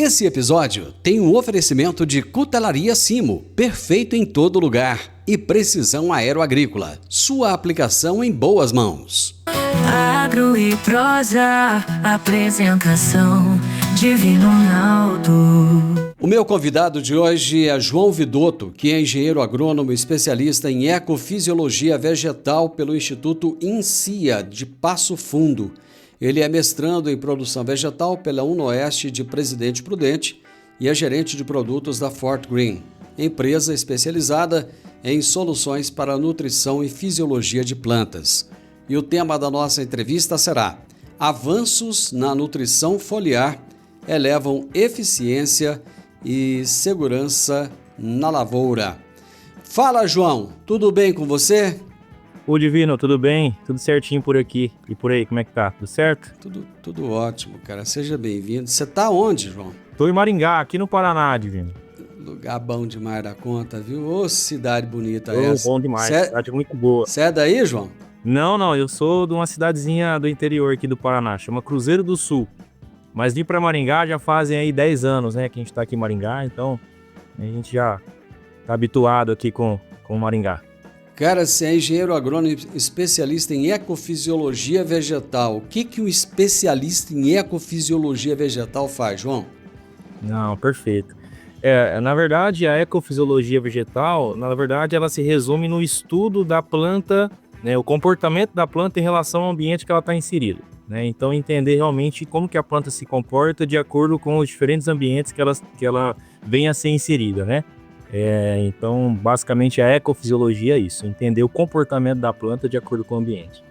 Esse episódio tem um oferecimento de Cutelaria Simo, perfeito em todo lugar, e Precisão Aeroagrícola, sua aplicação em boas mãos. Agro e prosa, apresentação Divino Ronaldo. O meu convidado de hoje é João Vidotto, que é engenheiro agrônomo especialista em ecofisiologia vegetal pelo Instituto INCIA de Passo Fundo. Ele é mestrando em produção vegetal pela UNOeste de Presidente Prudente e é gerente de produtos da Fortgreen, empresa especializada em soluções para nutrição e fisiologia de plantas. E o tema da nossa entrevista será: avanços na nutrição foliar elevam eficiência e segurança na lavoura. Fala, João, tudo bem com você? Ô Divino, tudo bem? Tudo certinho por aqui. E por aí, como é que tá? Tudo certo? Tudo ótimo, cara. Seja bem-vindo. Você tá onde, João? Tô em Maringá, aqui no Paraná, Divino. Lugar bom demais da conta, viu? Ô, cidade bonita essa. Bom demais, cidade muito boa. Você é daí, João? Não, eu sou de uma cidadezinha do interior aqui do Paraná, chama Cruzeiro do Sul. Mas vim pra Maringá já fazem aí 10 anos, né, que a gente tá aqui em Maringá, então a gente já tá habituado aqui com Maringá. Cara, você é engenheiro agrônomo especialista em ecofisiologia vegetal. O que um especialista em ecofisiologia vegetal faz, João? Não, perfeito. Na verdade, a ecofisiologia vegetal, na verdade, ela se resume no estudo da planta, né, o comportamento da planta em relação ao ambiente que ela está inserida. Né? Então, entender realmente como que a planta se comporta de acordo com os diferentes ambientes que ela vem a ser inserida, né? Então, basicamente, a ecofisiologia é isso, entender o comportamento da planta de acordo com o ambiente.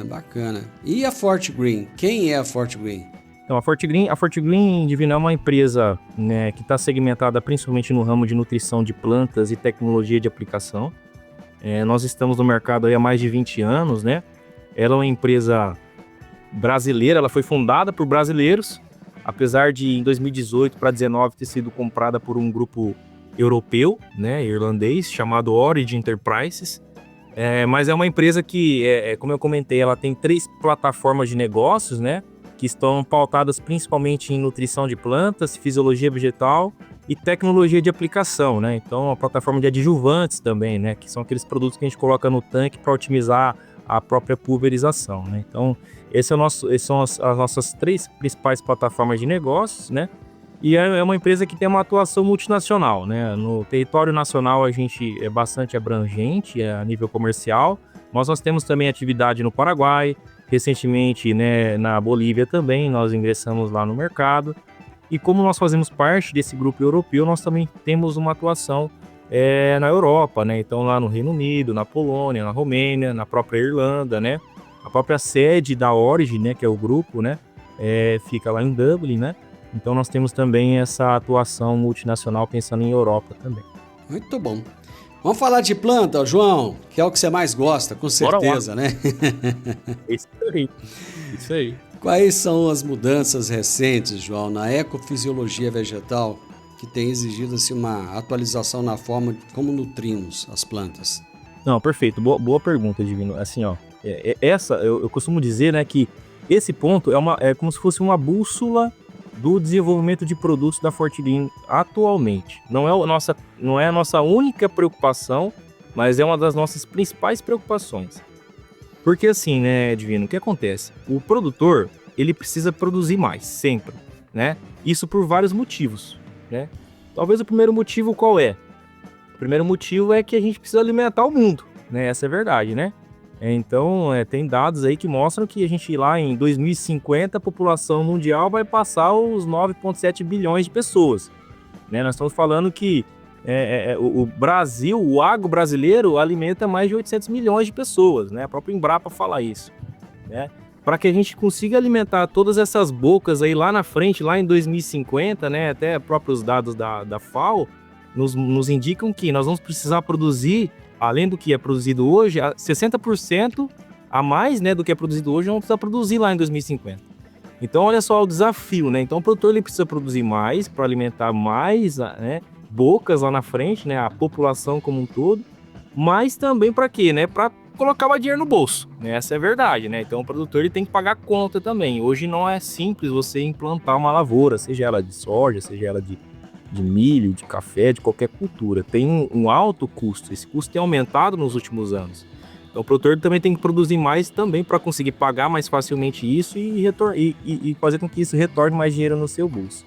Bacana. E a Fortgreen? Quem é a Fortgreen? Então, a Fortgreen, Divino, é uma empresa, né, que está segmentada principalmente no ramo de nutrição de plantas e tecnologia de aplicação. Nós estamos no mercado aí há mais de 20 anos, né? Ela é uma empresa brasileira, ela foi fundada por brasileiros, apesar de em 2018 para 2019 ter sido comprada por um grupo europeu, né, irlandês, chamado Origin Enterprises, mas é uma empresa que, como eu comentei, ela tem 3 plataformas de negócios, né, que estão pautadas principalmente em nutrição de plantas, fisiologia vegetal e tecnologia de aplicação, né, então a plataforma de adjuvantes também, né, que são aqueles produtos que a gente coloca no tanque para otimizar a própria pulverização, né, então essas são as nossas 3 principais plataformas de negócios, né. E é uma empresa que tem uma atuação multinacional, né? No território nacional a gente é bastante abrangente a nível comercial, mas nós temos também atividade no Paraguai, recentemente, né, na Bolívia também, nós ingressamos lá no mercado. E como nós fazemos parte desse grupo europeu, nós também temos uma atuação na Europa, né? Então lá no Reino Unido, na Polônia, na Romênia, na própria Irlanda, né? A própria sede da Origin, né, que é o grupo, né, fica lá em Dublin, né? Então nós temos também essa atuação multinacional pensando em Europa também. Muito bom. Vamos falar de planta, João, que é o que você mais gosta, com certeza, né? Isso aí. Quais são as mudanças recentes, João, na ecofisiologia vegetal que tem exigido assim, uma atualização na forma de como nutrimos as plantas? Não, perfeito. Boa pergunta, Divino. Assim, ó, eu costumo dizer, né, que esse ponto é como se fosse uma bússola do desenvolvimento de produtos da Fortgreen atualmente. Não é a nossa única preocupação, mas é uma das nossas principais preocupações. Porque assim, né, Divino, o que acontece? O produtor, ele precisa produzir mais, sempre, né? Isso por vários motivos, né? Talvez o primeiro motivo qual é? O primeiro motivo é que a gente precisa alimentar o mundo, né? Essa é a verdade, né? Então, tem dados aí que mostram que a gente lá em 2050 a população mundial vai passar os 9,7 bilhões de pessoas, né? Nós estamos falando que o Brasil, o agro brasileiro alimenta mais de 800 milhões de pessoas, né? A própria Embrapa fala isso, né? Para que a gente consiga alimentar todas essas bocas aí lá na frente, lá em 2050, né? Até próprios dados da FAO nos indicam que nós vamos precisar produzir, além do que é produzido hoje, 60% a mais, né, do que é produzido hoje, vamos precisar produzir lá em 2050. Então, olha só o desafio, né? Então, o produtor ele precisa produzir mais para alimentar mais, né, bocas lá na frente, né, a população como um todo, mas também para quê, né? Para colocar mais dinheiro no bolso, né? Essa é a verdade, né? Então o produtor ele tem que pagar conta também. Hoje não é simples você implantar uma lavoura, seja ela de soja, seja ela de milho, de café, de qualquer cultura. Tem um alto custo, esse custo tem aumentado nos últimos anos. Então o produtor também tem que produzir mais também para conseguir pagar mais facilmente isso e fazer com que isso retorne mais dinheiro no seu bolso.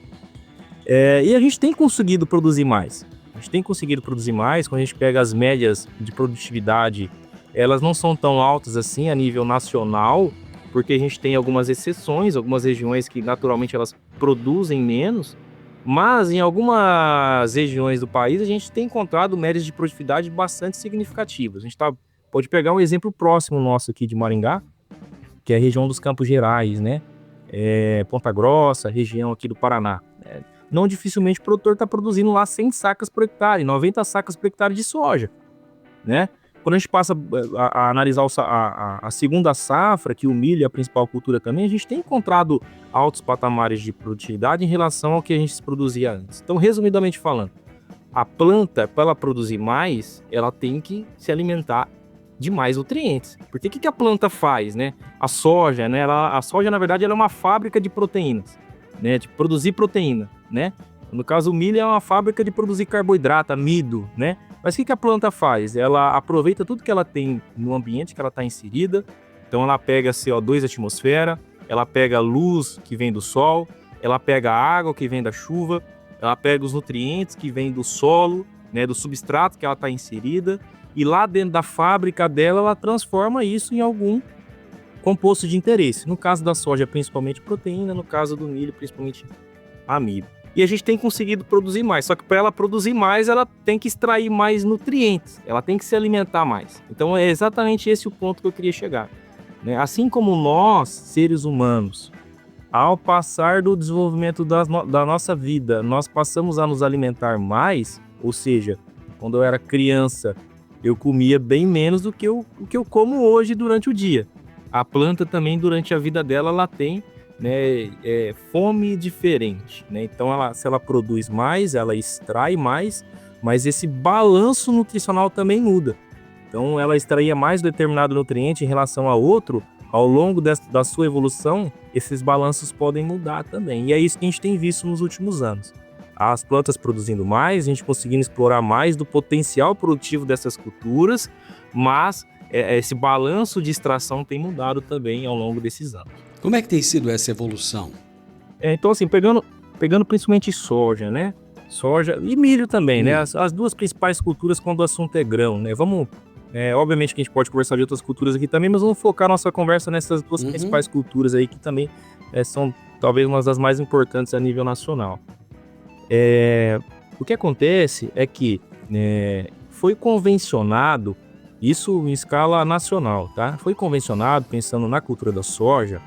E a gente tem conseguido produzir mais. Quando a gente pega as médias de produtividade, elas não são tão altas assim a nível nacional, porque a gente tem algumas exceções, algumas regiões que naturalmente elas produzem menos, mas em algumas regiões do país a gente tem encontrado médias de produtividade bastante significativas. A gente pode pegar um exemplo próximo nosso aqui de Maringá, que é a região dos Campos Gerais, né? Ponta Grossa, região aqui do Paraná. Não dificilmente o produtor está produzindo lá 100 sacas por hectare, 90 sacas por hectare de soja, né? Quando a gente passa a analisar a segunda safra, que o milho é a principal cultura também, a gente tem encontrado altos patamares de produtividade em relação ao que a gente produzia antes. Então, resumidamente falando, a planta, para ela produzir mais, ela tem que se alimentar de mais nutrientes. Porque o que a planta faz, né? A soja, né? A soja, na verdade, ela é uma fábrica de proteínas, né? De produzir proteína, né? No caso, o milho é uma fábrica de produzir carboidrato, amido, né? Mas o que a planta faz? Ela aproveita tudo que ela tem no ambiente que ela está inserida. Então, ela pega CO2 da atmosfera, ela pega a luz que vem do sol, ela pega a água que vem da chuva, ela pega os nutrientes que vêm do solo, né, do substrato que ela está inserida, e lá dentro da fábrica dela, ela transforma isso em algum composto de interesse. No caso da soja, principalmente proteína, no caso do milho, principalmente amido. E a gente tem conseguido produzir mais, só que para ela produzir mais, ela tem que extrair mais nutrientes, ela tem que se alimentar mais. Então é exatamente esse o ponto que eu queria chegar, né? Assim como nós, seres humanos, ao passar do desenvolvimento da nossa vida, nós passamos a nos alimentar mais, ou seja, quando eu era criança, eu comia bem menos do que o que eu como hoje durante o dia. A planta também, durante a vida dela, ela tem, né, fome diferente, né? Então, se ela produz mais, ela extrai mais, mas esse balanço nutricional também muda. Então, ela extraía mais determinado nutriente em relação a outro, ao longo da sua evolução, esses balanços podem mudar também. E é isso que a gente tem visto nos últimos anos. As plantas produzindo mais, a gente conseguindo explorar mais do potencial produtivo dessas culturas, mas esse balanço de extração tem mudado também ao longo desses anos. Como é que tem sido essa evolução? Então, assim, pegando principalmente soja, né? Soja e milho também, né? As duas principais culturas quando o assunto é grão, né? Obviamente que a gente pode conversar de outras culturas aqui também, mas vamos focar nossa conversa nessas duas principais culturas aí que também são talvez uma das mais importantes a nível nacional. O que acontece é que foi convencionado, isso em escala nacional, tá? Foi convencionado, pensando na cultura da soja,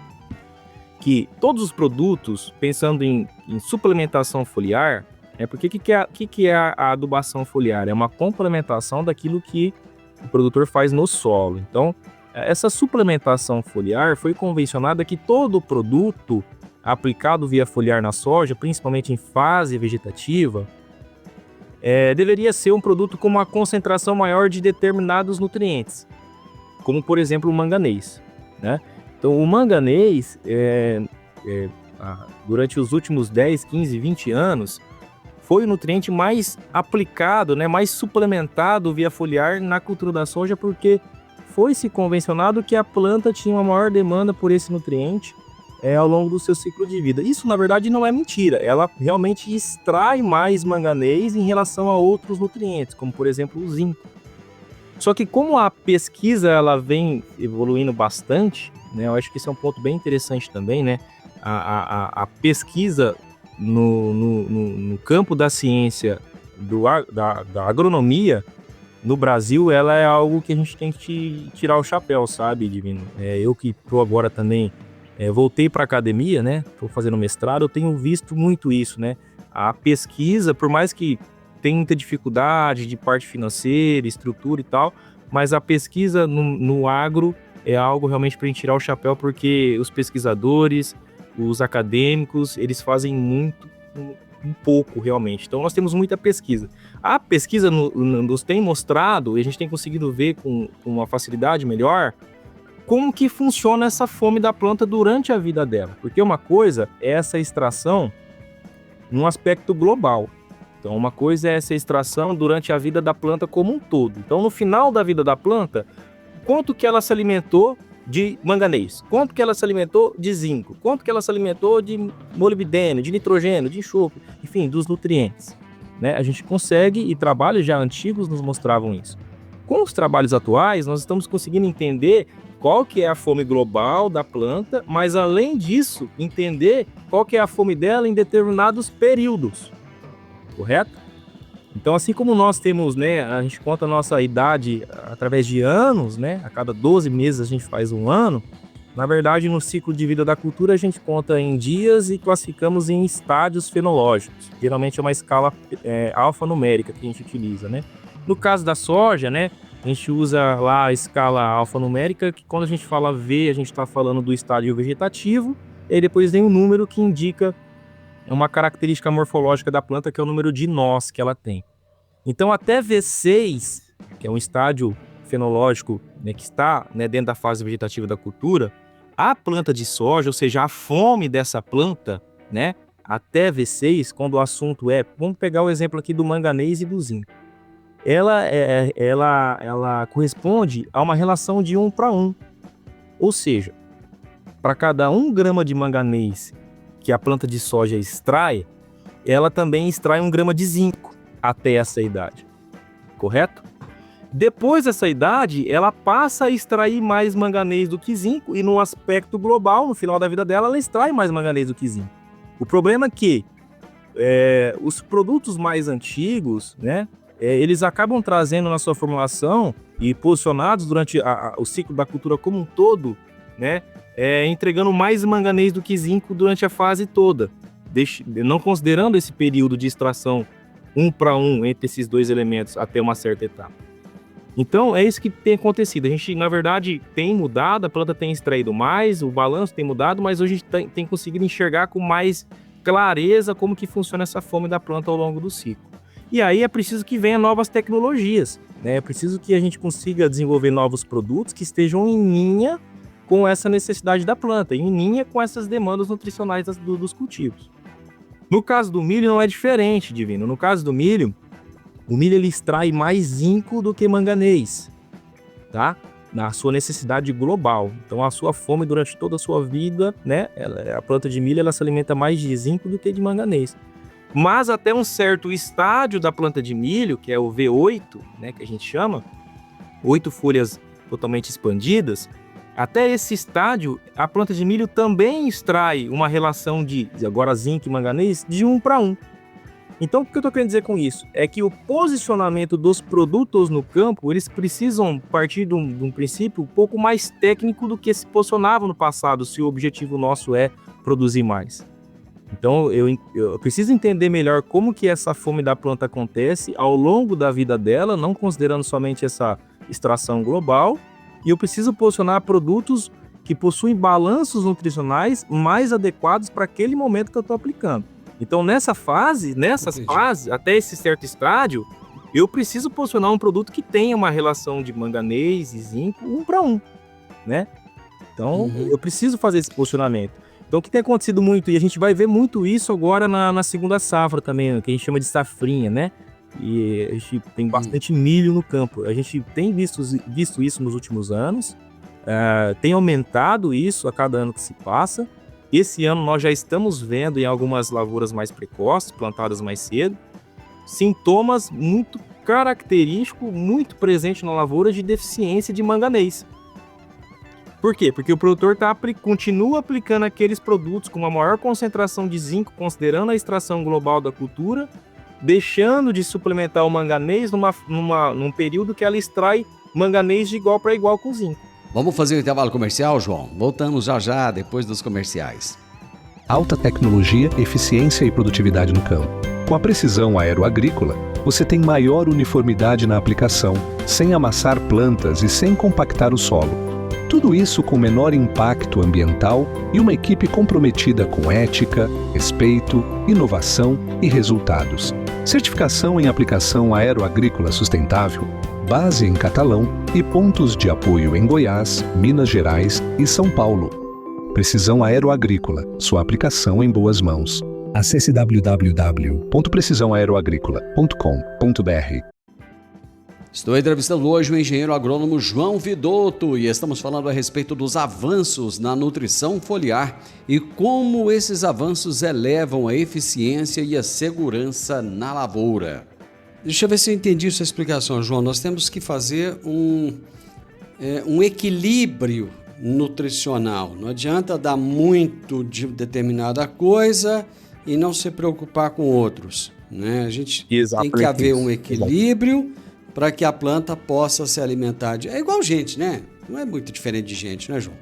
que todos os produtos, pensando em suplementação foliar, porque o que é a adubação foliar? É uma complementação daquilo que o produtor faz no solo. Então, essa suplementação foliar foi convencionada que todo produto aplicado via foliar na soja, principalmente em fase vegetativa, deveria ser um produto com uma concentração maior de determinados nutrientes, como, por exemplo, o manganês, né? Então, o manganês, durante os últimos 10, 15, 20 anos, foi o nutriente mais aplicado, né, mais suplementado via foliar na cultura da soja, porque foi-se convencionado que a planta tinha uma maior demanda por esse nutriente ao longo do seu ciclo de vida. Isso, na verdade, não é mentira. Ela realmente extrai mais manganês em relação a outros nutrientes, como, por exemplo, o zinco. Só que como a pesquisa ela vem evoluindo bastante, né, eu acho que esse é um ponto bem interessante também, né? A pesquisa no campo da ciência da agronomia no Brasil, ela é algo que a gente tem que tirar o chapéu, sabe, Divino? Eu que estou agora também, voltei para a academia, né? Estou fazendo mestrado, eu tenho visto muito isso, né? A pesquisa, por mais que tenha muita dificuldade de parte financeira, estrutura e tal, mas a pesquisa no agro é algo realmente para a gente tirar o chapéu, porque os pesquisadores, os acadêmicos, eles fazem muito pouco realmente. Então nós temos muita pesquisa. A pesquisa nos tem mostrado, e a gente tem conseguido ver com uma facilidade melhor, como que funciona essa fome da planta durante a vida dela. Porque uma coisa é essa extração num aspecto global. Então uma coisa é essa extração durante a vida da planta como um todo. Então no final da vida da planta, quanto que ela se alimentou de manganês, quanto que ela se alimentou de zinco, quanto que ela se alimentou de molibdênio, de nitrogênio, de enxofre, enfim, dos nutrientes, né? A gente consegue, e trabalhos já antigos nos mostravam isso. Com os trabalhos atuais, nós estamos conseguindo entender qual que é a fome global da planta, mas além disso, entender qual que é a fome dela em determinados períodos, correto? Então, assim como nós temos, né, a gente conta a nossa idade através de anos, né, a cada 12 meses a gente faz um ano, na verdade, no ciclo de vida da cultura, a gente conta em dias e classificamos em estádios fenológicos. Geralmente é uma escala alfanumérica que a gente utiliza, né? No caso da soja, né, a gente usa lá a escala alfanumérica, que quando a gente fala V, a gente está falando do estádio vegetativo, e depois tem um número que indica uma característica morfológica da planta, que é o número de nós que ela tem. Então, até V6, que é um estádio fenológico, né, que está, né, dentro da fase vegetativa da cultura, a planta de soja, ou seja, a fome dessa planta, né, até V6, quando o assunto vamos pegar o exemplo aqui do manganês e do zinco. Ela corresponde a uma relação de 1:1. Ou seja, para cada 1 grama de manganês que a planta de soja extrai, ela também extrai 1 grama de zinco até essa idade, correto? Depois dessa idade, ela passa a extrair mais manganês do que zinco, e no aspecto global, no final da vida dela, ela extrai mais manganês do que zinco. O problema é que os produtos mais antigos, né, eles acabam trazendo na sua formulação e posicionados durante o ciclo da cultura como um todo, né, entregando mais manganês do que zinco durante a fase toda, não considerando esse período de extração 1:1 entre esses dois elementos até uma certa etapa. Então é isso que tem acontecido. A gente, na verdade, tem mudado, a planta tem extraído mais, o balanço tem mudado, mas hoje a gente tem conseguido enxergar com mais clareza como que funciona essa fome da planta ao longo do ciclo. E aí é preciso que venham novas tecnologias, né? É preciso que a gente consiga desenvolver novos produtos que estejam em linha com essa necessidade da planta, em linha com essas demandas nutricionais dos cultivos. No caso do milho não é diferente, Divino. No caso do milho, o milho ele extrai mais zinco do que manganês, tá? Na sua necessidade global. Então a sua fome durante toda a sua vida, né? A planta de milho ela se alimenta mais de zinco do que de manganês. Mas até um certo estádio da planta de milho, que é o V8, né, que a gente chama, 8 folhas totalmente expandidas, até esse estádio, a planta de milho também extrai uma relação de, agora zinco e manganês, de 1:1. Então, o que eu estou querendo dizer com isso? É que o posicionamento dos produtos no campo, eles precisam partir de um princípio um pouco mais técnico do que se posicionava no passado, se o objetivo nosso é produzir mais. Então, eu preciso entender melhor como que essa fome da planta acontece ao longo da vida dela, não considerando somente essa extração global, e eu preciso posicionar produtos que possuem balanços nutricionais mais adequados para aquele momento que eu estou aplicando. Então, nessas fases, até esse certo estádio, eu preciso posicionar um produto que tenha uma relação de manganês e zinco 1:1, né? Então, eu preciso fazer esse posicionamento. Então, o que tem acontecido muito, e a gente vai ver muito isso agora na segunda safra também, que a gente chama de safrinha, né? E a gente tem bastante milho no campo. A gente tem visto isso nos últimos anos, tem aumentado isso a cada ano que se passa. Esse ano nós já estamos vendo em algumas lavouras mais precoces, plantadas mais cedo, sintomas muito característicos, muito presentes na lavoura de deficiência de manganês. Por quê? Porque o produtor continua aplicando aqueles produtos com uma maior concentração de zinco, considerando a extração global da cultura, deixando de suplementar o manganês num período que ela extrai manganês de igual para igual com zinco. Vamos fazer um intervalo comercial, João? Voltamos já depois dos comerciais. Alta tecnologia, eficiência e produtividade no campo. Com a precisão aeroagrícola, você tem maior uniformidade na aplicação, sem amassar plantas e sem compactar o solo. Tudo isso com menor impacto ambiental e uma equipe comprometida com ética, respeito, inovação e resultados. Certificação em aplicação aeroagrícola sustentável, base em Catalão e pontos de apoio em Goiás, Minas Gerais e São Paulo. Precisão Aeroagrícola, sua aplicação em boas mãos. Acesse www.precisãoaeroagrícola.com.br. Estou entrevistando hoje o engenheiro agrônomo João Vidotto e estamos falando a respeito dos avanços na nutrição foliar e como esses avanços elevam a eficiência e a segurança na lavoura. Deixa eu ver se eu entendi sua explicação, João. Nós temos que fazer um equilíbrio nutricional. Não adianta dar muito de determinada coisa e não se preocupar com outros, né? A gente tem que haver um equilíbrio para que a planta possa se alimentar. É igual gente, né? Não é muito diferente de gente, né, João?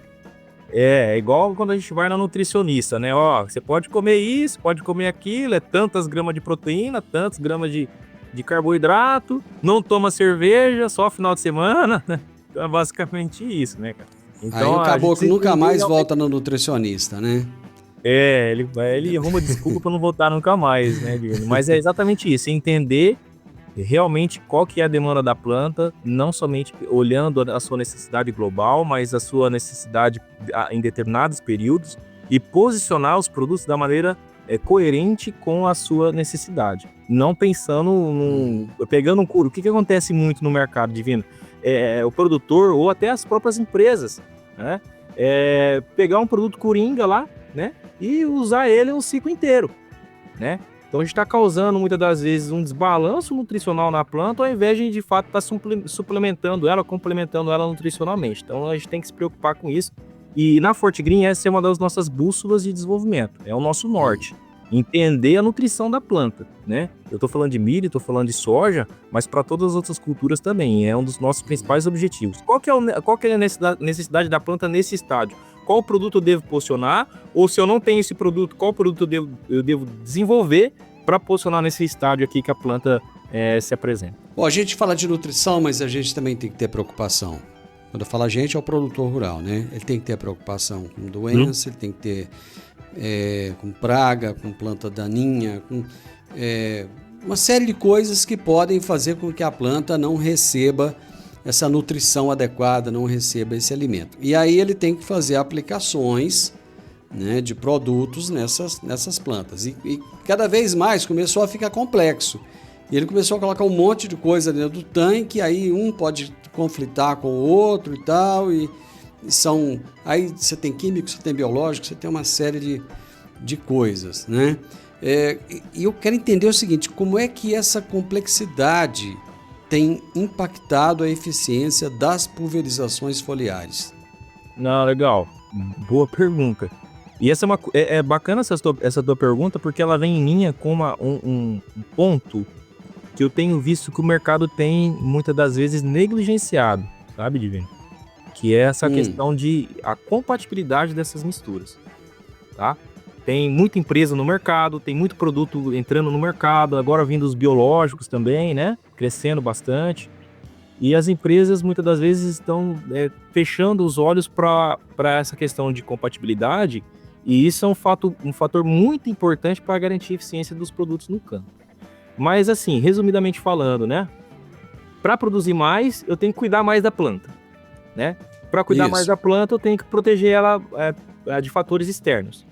É igual quando a gente vai na nutricionista, né? Ó, você pode comer isso, pode comer aquilo, é tantas gramas de proteína, tantos gramas de carboidrato, não toma cerveja, só final de semana, né? Então é basicamente isso, né, cara? Então, aí acabou que nunca mais volta no nutricionista, né? Ele arruma desculpa para não voltar nunca mais, né, Guilherme? Mas é exatamente isso, entender realmente qual que é a demanda da planta, não somente olhando a sua necessidade global, mas a sua necessidade em determinados períodos e posicionar os produtos da maneira coerente com a sua necessidade. Não pensando pegando um couro. O que acontece muito no mercado, Divino? O produtor ou até as próprias empresas, né? Pegar um produto coringa lá, né? E usar ele um ciclo inteiro, né? Então a gente está causando muitas das vezes um desbalanço nutricional na planta, ao invés de fato estar suplementando ela, complementando ela nutricionalmente. Então a gente tem que se preocupar com isso. E na Fortgreen essa é uma das nossas bússolas de desenvolvimento, é o nosso norte. Entender a nutrição da planta, né? Eu estou falando de milho, estou falando de soja, mas para todas as outras culturas também, é um dos nossos principais objetivos. Qual que é a necessidade da planta nesse estádio? Qual produto eu devo posicionar? Ou se eu não tenho esse produto, qual produto eu devo desenvolver para posicionar nesse estádio aqui que a planta se apresenta? Bom, a gente fala de nutrição, mas a gente também tem que ter preocupação. Quando eu falo a gente, é o produtor rural, né? Ele tem que ter preocupação com doença, ele tem que ter com praga, com planta daninha, com uma série de coisas que podem fazer com que a planta não receba essa nutrição adequada, não receba esse alimento. E aí ele tem que fazer aplicações, né, de produtos nessas plantas. E cada vez mais começou a ficar complexo. E ele começou a colocar um monte de coisa dentro do tanque, aí um pode conflitar com o outro e tal, aí você tem químico, você tem biológico, você tem uma série de coisas, né? E eu quero entender o seguinte, como é que essa complexidade tem impactado a eficiência das pulverizações foliares? Não, legal. Boa pergunta. E essa é bacana essa tua pergunta, porque ela vem em linha com um ponto que eu tenho visto que o mercado tem, muitas das vezes, negligenciado, sabe, Divino? Que é essa questão de a compatibilidade dessas misturas, tá? Tem muita empresa no mercado, tem muito produto entrando no mercado, agora vindo os biológicos também, né? Crescendo bastante. E as empresas, muitas das vezes, estão fechando os olhos para essa questão de compatibilidade, e isso é um fator muito importante para garantir a eficiência dos produtos no campo. Mas, assim, resumidamente falando, né? Para produzir mais, eu tenho que cuidar mais da planta, né? Para cuidar mais da planta, eu tenho que proteger ela de fatores externos.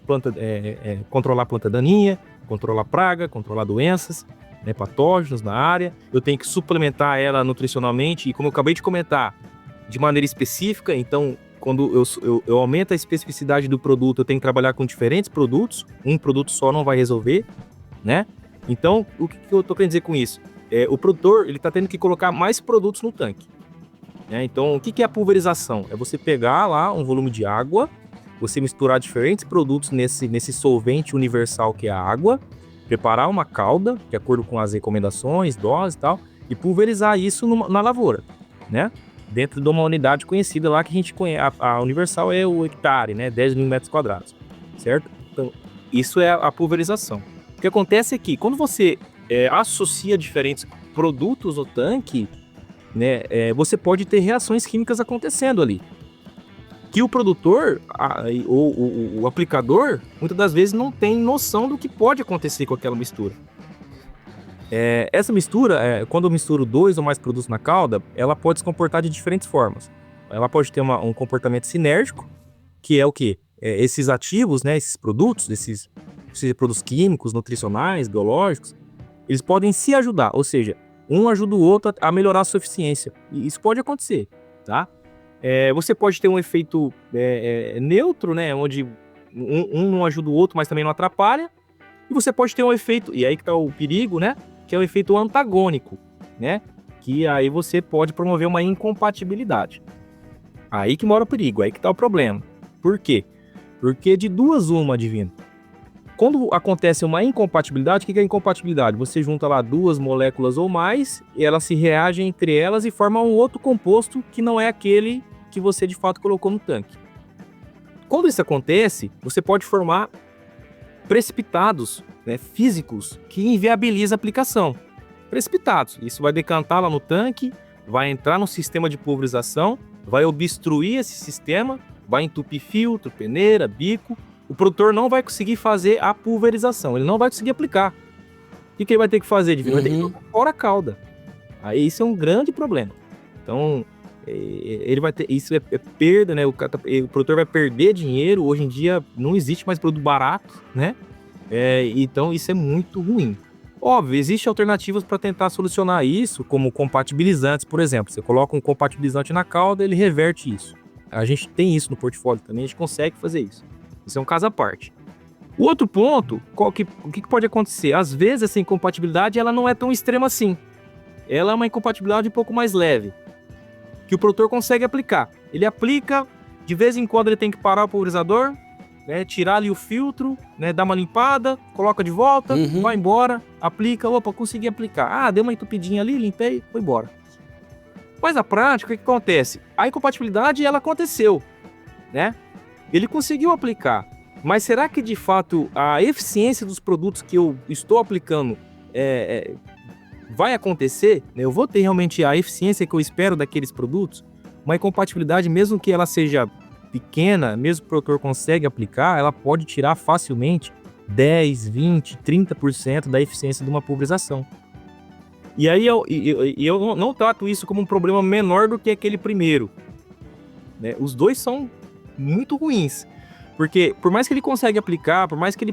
Controlar a planta daninha, controlar praga, controlar doenças, né, patógenos na área. Eu tenho que suplementar ela nutricionalmente e, como eu acabei de comentar, de maneira específica. Então, quando eu aumento a especificidade do produto, eu tenho que trabalhar com diferentes produtos. Um produto só não vai resolver, né? Então, o que eu estou querendo dizer com isso? O produtor está tendo que colocar mais produtos no tanque. Então, o que é a pulverização? É você pegar lá um volume de água, você misturar diferentes produtos nesse solvente universal que é a água, preparar uma calda, de acordo com as recomendações, doses e tal, e pulverizar isso na lavoura, né? Dentro de uma unidade conhecida lá que a gente conhece. A universal é o hectare, né? 10 mil metros quadrados, certo? Então, isso é a pulverização. O que acontece é que, quando você associa diferentes produtos ao tanque, né, você pode ter reações químicas acontecendo ali. que o produtor, o aplicador, muitas das vezes não tem noção do que pode acontecer com aquela mistura. Essa mistura, quando eu misturo 2 ou mais produtos na calda, ela pode se comportar de diferentes formas. Ela pode ter um comportamento sinérgico, que é o quê? Esses ativos, né, esses produtos, esses produtos químicos, nutricionais, biológicos, eles podem se ajudar, ou seja, um ajuda o outro a melhorar a sua eficiência. E isso pode acontecer, tá? Você pode ter um efeito neutro, né, onde um não ajuda o outro, mas também não atrapalha. E você pode ter um efeito, e aí que está o perigo, né, que é o efeito antagônico, né, que aí você pode promover uma incompatibilidade. Aí que mora o perigo, aí que está o problema. Por quê? Porque de duas uma, Divino. Quando acontece uma incompatibilidade, o que é incompatibilidade? Você junta lá 2 moléculas ou mais, e elas se reagem entre elas e formam um outro composto que não é aquele que você de fato colocou no tanque. Quando isso acontece, você pode formar precipitados, né, físicos que inviabilizam a aplicação. Precipitados. Isso vai decantar lá no tanque, vai entrar no sistema de pulverização, vai obstruir esse sistema, vai entupir filtro, peneira, bico. O produtor não vai conseguir fazer a pulverização, ele não vai conseguir aplicar. O que ele vai ter que fazer? Ele vai ter que jogar fora a calda. Aí isso é um grande problema. Então, ele vai ter, isso é perda, né? O produtor vai perder dinheiro. Hoje em dia não existe mais produto barato, né? Então isso é muito ruim. Óbvio, existem alternativas para tentar solucionar isso, como compatibilizantes, por exemplo. Você coloca um compatibilizante na calda, ele reverte isso. A gente tem isso no portfólio também, a gente consegue fazer isso. Isso é um caso à parte. O outro ponto, o que pode acontecer? Às vezes essa incompatibilidade ela não é tão extrema assim. Ela é uma incompatibilidade um pouco mais leve, que o produtor consegue aplicar. Ele aplica, de vez em quando ele tem que parar o pulverizador, né, tirar ali o filtro, né, dar uma limpada, coloca de volta, vai embora, aplica, opa, consegui aplicar. Deu uma entupidinha ali, limpei, foi embora. Mas na prática, o que acontece? A incompatibilidade ela aconteceu, né? Ele conseguiu aplicar, mas será que de fato a eficiência dos produtos que eu estou aplicando vai acontecer? Eu vou ter realmente a eficiência que eu espero daqueles produtos? Uma incompatibilidade, mesmo que ela seja pequena, mesmo que o produtor consegue aplicar, ela pode tirar facilmente 10, 20, 30% da eficiência de uma pulverização. E aí eu não trato isso como um problema menor do que aquele primeiro, né? Os dois são muito ruins, porque por mais que ele consiga aplicar, por mais que ele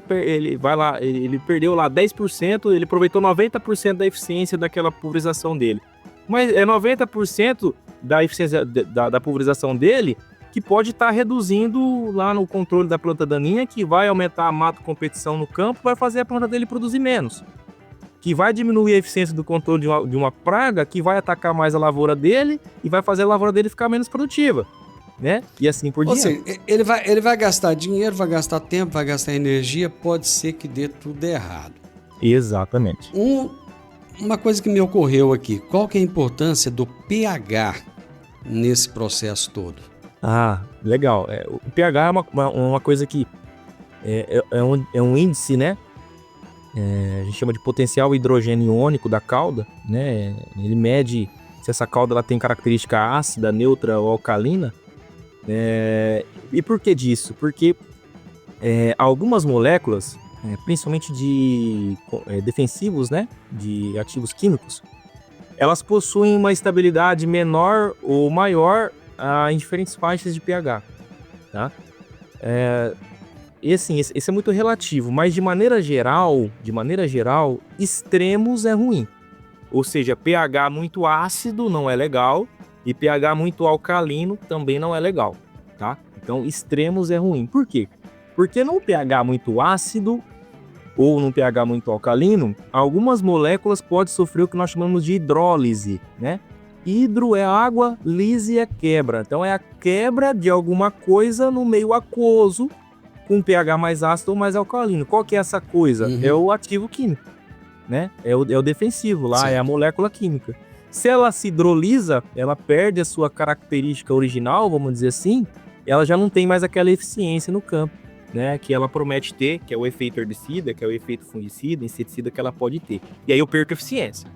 perdeu lá 10%, ele aproveitou 90% da eficiência daquela pulverização dele. Mas é 90% da eficiência da pulverização dele que pode estar reduzindo lá no controle da planta daninha, que vai aumentar a mato-competição no campo, vai fazer a planta dele produzir menos, que vai diminuir a eficiência do controle de uma praga, que vai atacar mais a lavoura dele e vai fazer a lavoura dele ficar menos produtiva, né? E assim por diante. Ou seja, ele vai gastar dinheiro, vai gastar tempo, vai gastar energia, pode ser que dê tudo errado. Exatamente. Uma coisa que me ocorreu aqui, qual que é a importância do pH nesse processo todo? Legal. O pH é uma coisa que é um índice, né? A gente chama de potencial hidrogênio iônico da calda, né? Ele mede se essa calda ela tem característica ácida, neutra ou alcalina. E por que disso? Porque algumas moléculas, principalmente de defensivos, né? De ativos químicos, elas possuem uma estabilidade menor ou maior em diferentes faixas de pH, tá? E assim, esse é muito relativo, mas de maneira geral, extremos é ruim. Ou seja, pH muito ácido não é legal e pH muito alcalino também não é legal, tá? Então, extremos é ruim. Por quê? Porque num pH muito ácido ou num pH muito alcalino, algumas moléculas podem sofrer o que nós chamamos de hidrólise, né? Hidro é água, lise é quebra. Então é a quebra de alguma coisa no meio aquoso com pH mais ácido ou mais alcalino. Qual que é essa coisa? É o ativo químico, né? É o defensivo lá, certo. É a molécula química. Se ela se hidrolisa, ela perde a sua característica original, vamos dizer assim, ela já não tem mais aquela eficiência no campo, né? Que ela promete ter, que é o efeito herbicida, que é o efeito fungicida, inseticida que ela pode ter. E aí eu perco eficiência.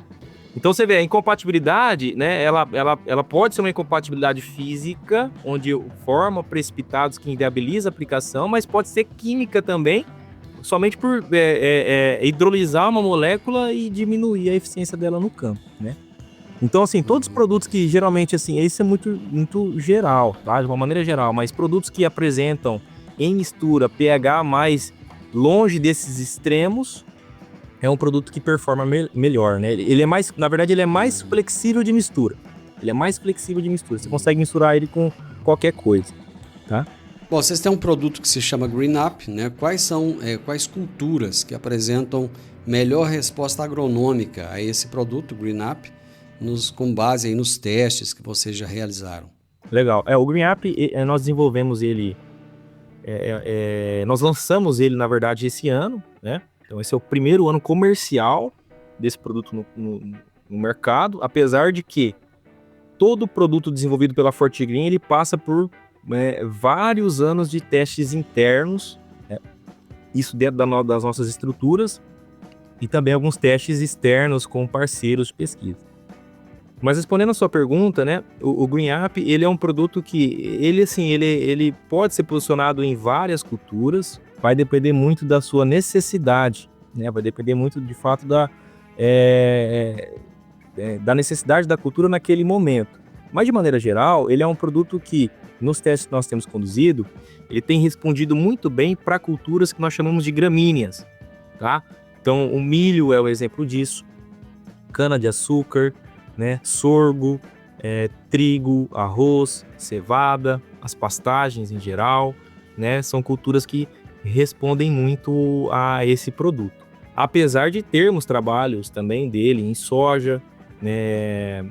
Então você vê, a incompatibilidade, né, ela pode ser uma incompatibilidade física, onde forma precipitados que inviabiliza a aplicação, mas pode ser química também, somente por hidrolisar uma molécula e diminuir a eficiência dela no campo, né? Então, assim, todos os produtos que geralmente, assim, isso é muito geral, tá? De uma maneira geral, mas produtos que apresentam em mistura pH mais longe desses extremos, é um produto que performa melhor, né? Ele é mais, na verdade, ele é mais flexível de mistura. Você consegue misturar ele com qualquer coisa, tá? Bom, vocês têm um produto que se chama GreenUp, né? Quais culturas que apresentam melhor resposta agronômica a esse produto, GreenUp, com base aí nos testes que vocês já realizaram? Legal. O GreenUp, nós desenvolvemos ele, nós lançamos ele, na verdade, esse ano, né? Então esse é o primeiro ano comercial desse produto no mercado, apesar de que todo produto desenvolvido pela Fortgreen, ele passa por vários anos de testes internos, né? Isso dentro das nossas estruturas, e também alguns testes externos com parceiros de pesquisa. Mas respondendo a sua pergunta, né, o GreenUp, ele é um produto que, ele pode ser posicionado em várias culturas, vai depender muito da sua necessidade, né, vai depender muito, de fato, da necessidade da cultura naquele momento. Mas, de maneira geral, ele é um produto que, nos testes que nós temos conduzido, ele tem respondido muito bem para culturas que nós chamamos de gramíneas, tá? Então, o milho é o exemplo disso, cana-de-açúcar, né, sorgo, trigo, arroz, cevada, as pastagens em geral, né, são culturas que respondem muito a esse produto. Apesar de termos trabalhos também dele em soja, né,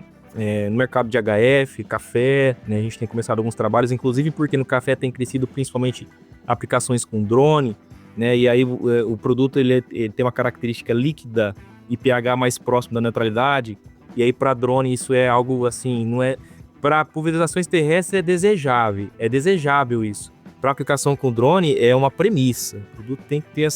no mercado de HF, café, né, a gente tem começado alguns trabalhos, inclusive porque no café tem crescido principalmente aplicações com drone, né, e aí o produto ele tem uma característica líquida e pH mais próximo da neutralidade, e aí para drone isso é algo assim, não é, para pulverizações terrestres é desejável isso. Para aplicação com drone é uma premissa, o produto tem que ter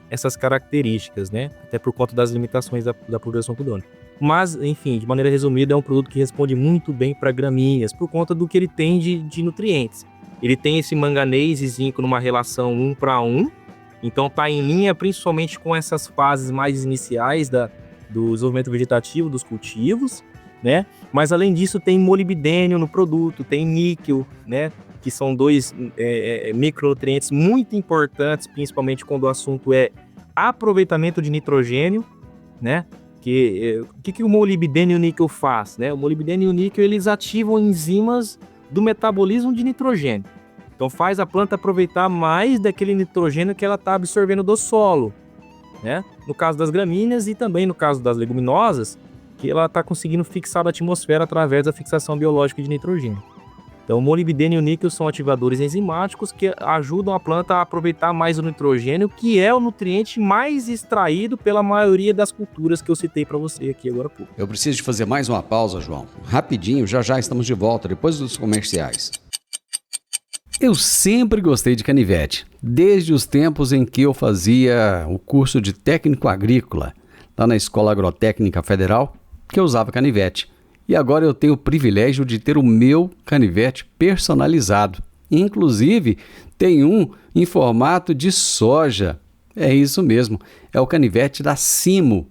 essas características, né, até por conta das limitações da pulverização com drone. Mas, enfim, de maneira resumida, é um produto que responde muito bem para gramíneas, por conta do que ele tem de nutrientes. Ele tem esse manganês e zinco numa relação 1:1, então está em linha principalmente com essas fases mais iniciais do desenvolvimento vegetativo dos cultivos, né? Mas além disso tem molibdênio no produto, tem níquel, né? Que são dois micronutrientes muito importantes, principalmente quando o assunto é aproveitamento de nitrogênio, né? O que o molibdênio e o níquel faz, né? O molibdênio e o níquel, eles ativam enzimas do metabolismo de nitrogênio. Então faz a planta aproveitar mais daquele nitrogênio que ela está absorvendo do solo, né? No caso das gramíneas e também no caso das leguminosas, que ela está conseguindo fixar a atmosfera através da fixação biológica de nitrogênio. Então o molibdênio e o níquel são ativadores enzimáticos que ajudam a planta a aproveitar mais o nitrogênio, que é o nutriente mais extraído pela maioria das culturas que eu citei para você aqui agora há pouco. Eu preciso de fazer mais uma pausa, João. Rapidinho, já estamos de volta, depois dos comerciais. Eu sempre gostei de canivete, desde os tempos em que eu fazia o curso de técnico agrícola, lá na Escola Agrotécnica Federal, que eu usava canivete. E agora eu tenho o privilégio de ter o meu canivete personalizado. Inclusive, tem um em formato de soja. É isso mesmo, é o canivete da Simo.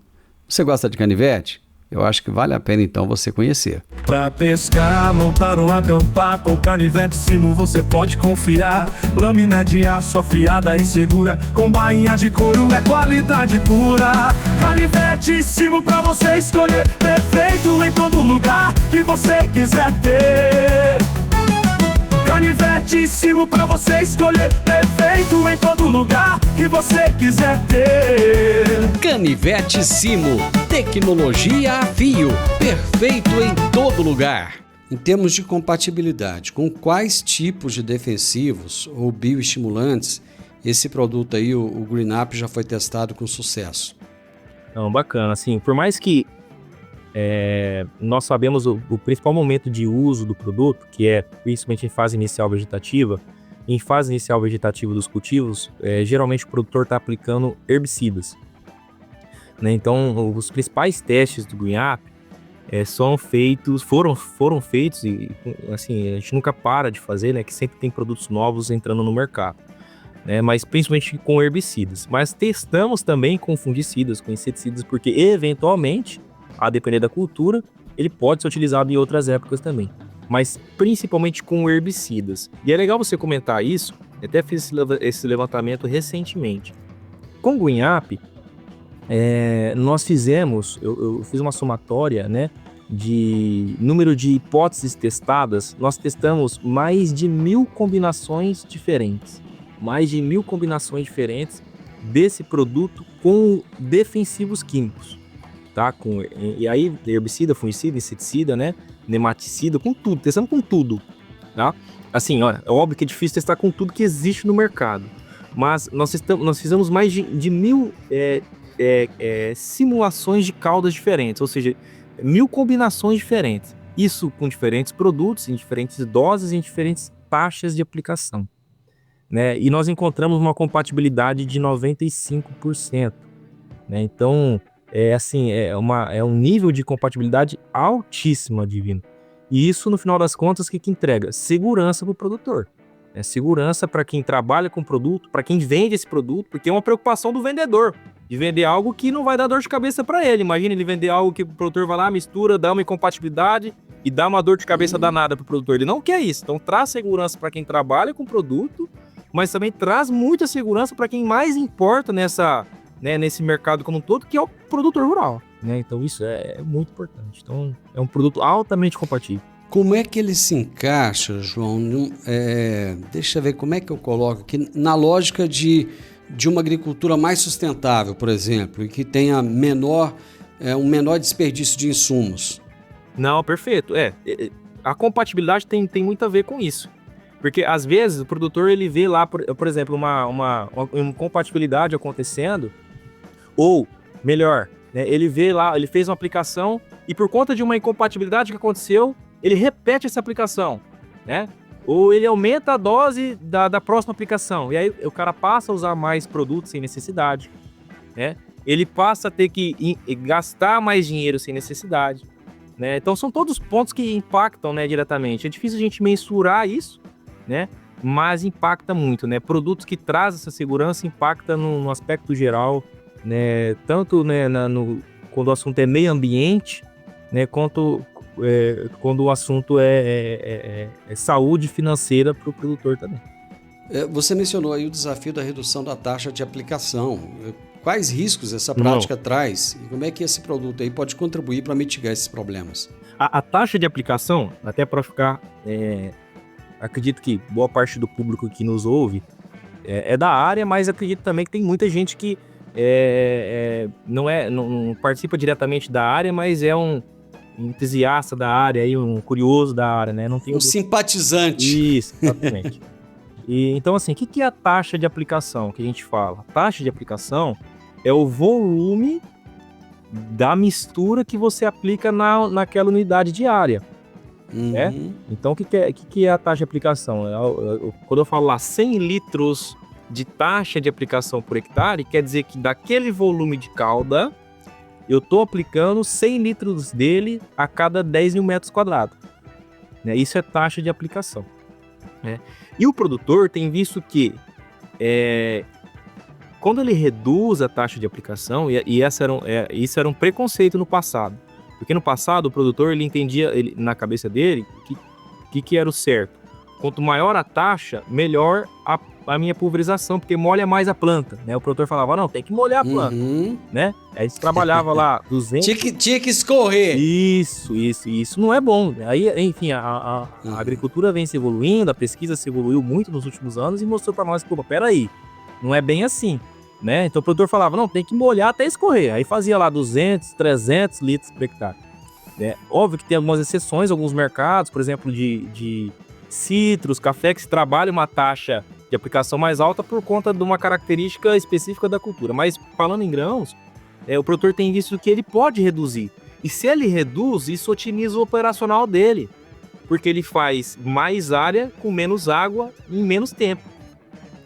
Você gosta de canivete? Eu acho que vale a pena então você conhecer. Pra pescar, montar ou acampar, com canivete Simo você pode confiar. Lâmina de aço afiada e segura, com bainha de couro é qualidade pura. Canivete Simo pra você escolher, perfeito em todo lugar que você quiser ter. Canivete Simo pra você escolher, perfeito em todo lugar que você quiser ter. Canivete Simo, tecnologia a fio, perfeito em todo lugar. Em termos de compatibilidade, com quais tipos de defensivos ou bioestimulantes esse produto aí, o GreenUp, já foi testado com sucesso? Então, bacana, assim, por mais que nós sabemos o principal momento de uso do produto, que é principalmente em fase inicial vegetativa. Em fase inicial vegetativa dos cultivos, geralmente o produtor está aplicando herbicidas, né? Então, os principais testes do GreenUp, foram feitos e assim, a gente nunca para de fazer, né? Que sempre tem produtos novos entrando no mercado, né? Mas principalmente com herbicidas. Mas testamos também com fungicidas, com inseticidas, porque eventualmente, a depender da cultura, ele pode ser utilizado em outras épocas também. Mas principalmente com herbicidas. E é legal você comentar isso, eu até fiz esse levantamento recentemente. Com o Green-Up, nós fizemos, eu fiz uma somatória, né, de número de hipóteses testadas. Nós testamos mais de 1000 combinações diferentes. Mais de 1000 combinações diferentes desse produto com defensivos químicos, tá? E aí, herbicida, fungicida, inseticida, né? Nematicida, com tudo, testamos com tudo, tá? Assim, olha, é óbvio que é difícil testar com tudo que existe no mercado, mas nós fizemos mais de 1000 simulações de caudas diferentes, ou seja, 1000 combinações diferentes. Isso com diferentes produtos, em diferentes doses, em diferentes taxas de aplicação, né? E nós encontramos uma compatibilidade de 95%, né? Então, é um nível de compatibilidade altíssimo, Divino. E isso, no final das contas, o que entrega? Segurança para o produtor. Segurança para quem trabalha com o produto, para quem vende esse produto, porque é uma preocupação do vendedor, de vender algo que não vai dar dor de cabeça para ele. Imagina ele vender algo que o produtor vai lá, mistura, dá uma incompatibilidade e dá uma dor de cabeça danada para o produtor. Ele não quer isso. Então, traz segurança para quem trabalha com o produto, mas também traz muita segurança para quem mais importa nesse mercado como um todo, que é o produtor rural, né? Então isso é muito importante. Então é um produto altamente compatível. Como é que ele se encaixa, João? Deixa eu ver como é que eu coloco aqui, na lógica de uma agricultura mais sustentável, por exemplo, e que tenha um menor desperdício de insumos. Não, perfeito. A compatibilidade tem muito a ver com isso. Porque, às vezes, o produtor ele vê lá, por exemplo, uma incompatibilidade acontecendo, ou, melhor, né, ele vê lá, ele fez uma aplicação e por conta de uma incompatibilidade que aconteceu, ele repete essa aplicação, né? Ou ele aumenta a dose da próxima aplicação, e aí o cara passa a usar mais produtos sem necessidade, né? Ele passa a ter que gastar mais dinheiro sem necessidade, né? Então, são todos pontos que impactam, né, diretamente. É difícil a gente mensurar isso, né? Mas impacta muito, né? Produtos que trazem essa segurança impacta no aspecto geral, né? Tanto, né, quando o assunto é meio ambiente, né? Quanto quando o assunto é saúde financeira para o produtor também. Você mencionou aí o desafio da redução da taxa de aplicação. Quais riscos essa prática traz? E como é que esse produto aí pode contribuir para mitigar esses problemas? A taxa de aplicação, até para ficar... acredito que boa parte do público que nos ouve é da área, mas acredito também que tem muita gente que não participa diretamente da área, mas é um entusiasta da área, aí, um curioso da área, né? Não tem simpatizante. Isso, exatamente. Então, assim, o que é a taxa de aplicação que a gente fala? A taxa de aplicação é o volume da mistura que você aplica naquela unidade diária. Né? Então, o que é a taxa de aplicação? Quando eu falo lá 100 litros de taxa de aplicação por hectare, quer dizer que daquele volume de calda, eu estou aplicando 100 litros dele a cada 10 mil metros quadrados. Né? Isso é taxa de aplicação. Né? E o produtor tem visto que quando ele reduz a taxa de aplicação, e isso era um preconceito no passado, porque no passado o produtor ele entendia na cabeça dele que era o certo. Quanto maior a taxa, melhor a minha pulverização, porque molha mais a planta, né? O produtor falava, não, tem que molhar a planta, né? Aí você trabalhava lá 200... Tinha que escorrer. Isso não é bom. Aí, enfim, a agricultura vem se evoluindo, a pesquisa se evoluiu muito nos últimos anos e mostrou para nós, pô, peraí, não é bem assim, né? Então o produtor falava, não, tem que molhar até escorrer. Aí fazia lá 200, 300 litros por hectare. Né? Óbvio que tem algumas exceções, alguns mercados, por exemplo, de citros, café, que se trabalha uma taxa de aplicação mais alta por conta de uma característica específica da cultura. Mas falando em grãos, o produtor tem visto que ele pode reduzir. E se ele reduz, isso otimiza o operacional dele, porque ele faz mais área com menos água em menos tempo.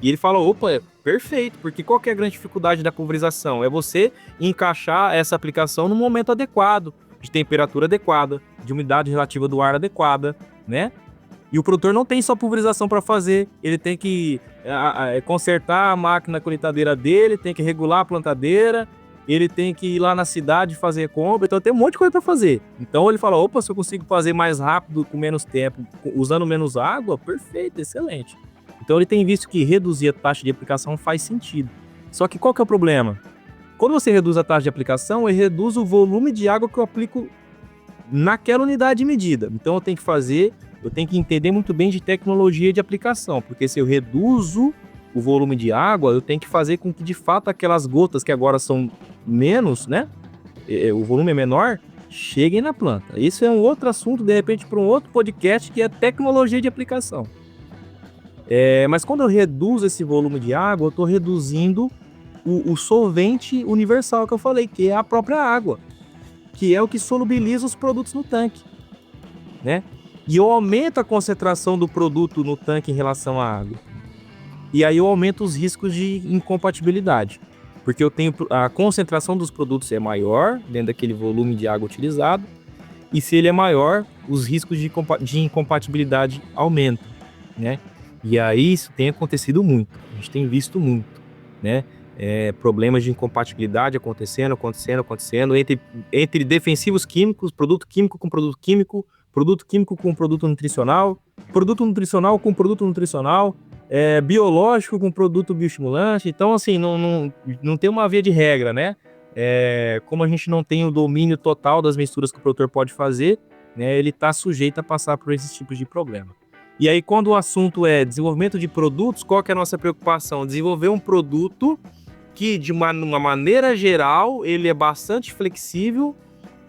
E ele fala, opa, perfeito, porque qual que é a grande dificuldade da pulverização? É você encaixar essa aplicação no momento adequado, de temperatura adequada, de umidade relativa do ar adequada, né? E o produtor não tem só pulverização para fazer, ele tem que consertar a máquina colheitadeira dele, tem que regular a plantadeira, ele tem que ir lá na cidade fazer compra, então tem um monte de coisa para fazer. Então ele fala, opa, se eu consigo fazer mais rápido, com menos tempo, usando menos água, perfeito, excelente. Então ele tem visto que reduzir a taxa de aplicação faz sentido. Só que qual que é o problema? Quando você reduz a taxa de aplicação, ele reduz o volume de água que eu aplico naquela unidade de medida. Então eu tenho que entender muito bem de tecnologia de aplicação, porque se eu reduzo o volume de água, eu tenho que fazer com que de fato aquelas gotas que agora são menos, né? O volume é menor, cheguem na planta. Isso é um outro assunto, de repente, para um outro podcast, que é tecnologia de aplicação. Mas quando eu reduzo esse volume de água, eu estou reduzindo o solvente universal que eu falei, que é a própria água, que é o que solubiliza os produtos no tanque, né? E eu aumento a concentração do produto no tanque em relação à água. E aí eu aumento os riscos de incompatibilidade, porque eu tenho a concentração dos produtos é maior dentro daquele volume de água utilizado, e se ele é maior, os riscos de incompatibilidade aumentam, né? E aí isso tem acontecido muito, a gente tem visto muito, né? Problemas de incompatibilidade acontecendo entre defensivos químicos, produto químico com produto químico com produto nutricional com produto nutricional, biológico com produto bioestimulante. Então, assim, não tem uma via de regra, né? Como a gente não tem o domínio total das misturas que o produtor pode fazer, né, ele está sujeito a passar por esses tipos de problema. E aí, quando o assunto é desenvolvimento de produtos, qual que é a nossa preocupação? Desenvolver um produto que, de uma maneira geral, ele é bastante flexível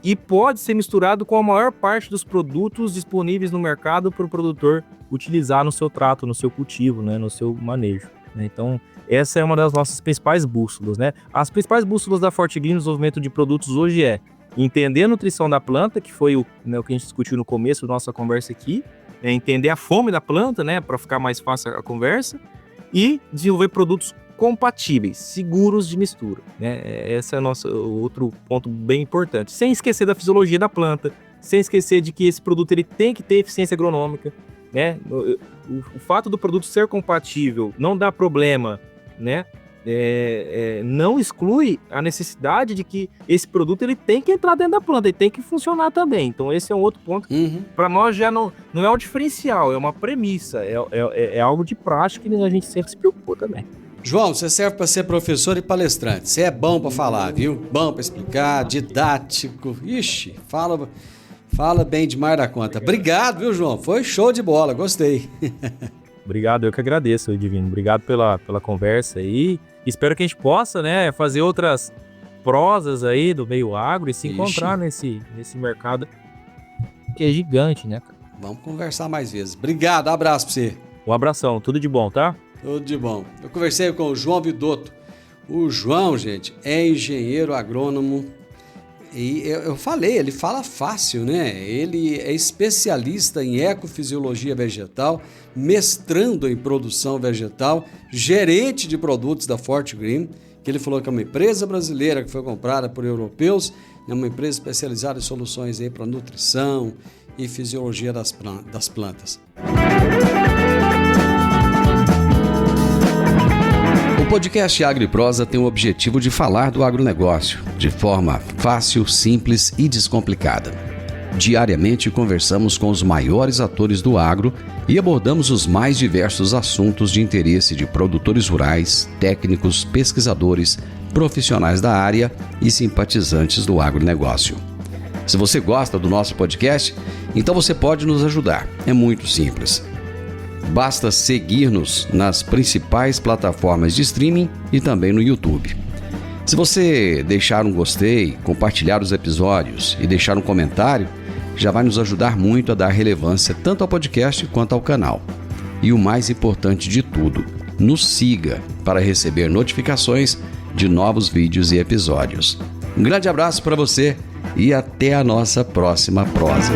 e pode ser misturado com a maior parte dos produtos disponíveis no mercado para o produtor utilizar no seu trato, no seu cultivo, né, no seu manejo, né? Então, essa é uma das nossas principais bússolas, né? As principais bússolas da Fortgreen no desenvolvimento de produtos hoje é entender a nutrição da planta, que foi o que a gente discutiu no começo da nossa conversa aqui, entender a fome da planta, né, para ficar mais fácil a conversa, e desenvolver produtos compatíveis, seguros de mistura, né? Esse é o outro ponto bem importante. Sem esquecer da fisiologia da planta, sem esquecer de que esse produto ele tem que ter eficiência agronômica, né? O fato do produto ser compatível não dá problema, né? Não exclui a necessidade de que esse produto ele tem que entrar dentro da planta, ele tem que funcionar também. Então esse é um outro ponto que para nós já não é um diferencial, é uma premissa, é algo de prática que a gente sempre se preocupa também. João, você serve para ser professor e palestrante. Você é bom para falar, viu? Bom para explicar, didático. Ixi, fala bem demais da conta. Obrigado, viu, João? Foi show de bola, gostei. Obrigado, eu que agradeço, Divino. Obrigado pela conversa aí. Espero que a gente possa, né, fazer outras prosas aí do meio agro e se encontrar nesse mercado que é gigante, né, cara? Vamos conversar mais vezes. Obrigado, abraço para você. Um abração, tudo de bom, tá? Tudo de bom. Eu conversei com o João Vidotto. O João, gente, é engenheiro agrônomo e eu falei, ele fala fácil, né? Ele é especialista em ecofisiologia vegetal, mestrando em produção vegetal, gerente de produtos da Fortgreen, que ele falou que é uma empresa brasileira que foi comprada por europeus, é uma empresa especializada em soluções aí para nutrição e fisiologia das plantas. O podcast Agro e Prosa tem o objetivo de falar do agronegócio de forma fácil, simples e descomplicada. Diariamente conversamos com os maiores atores do agro e abordamos os mais diversos assuntos de interesse de produtores rurais, técnicos, pesquisadores, profissionais da área e simpatizantes do agronegócio. Se você gosta do nosso podcast, então você pode nos ajudar. É muito simples. Basta seguir-nos nas principais plataformas de streaming e também no YouTube. Se você deixar um gostei, compartilhar os episódios e deixar um comentário, já vai nos ajudar muito a dar relevância tanto ao podcast quanto ao canal. E o mais importante de tudo, nos siga para receber notificações de novos vídeos e episódios. Um grande abraço para você e até a nossa próxima prosa.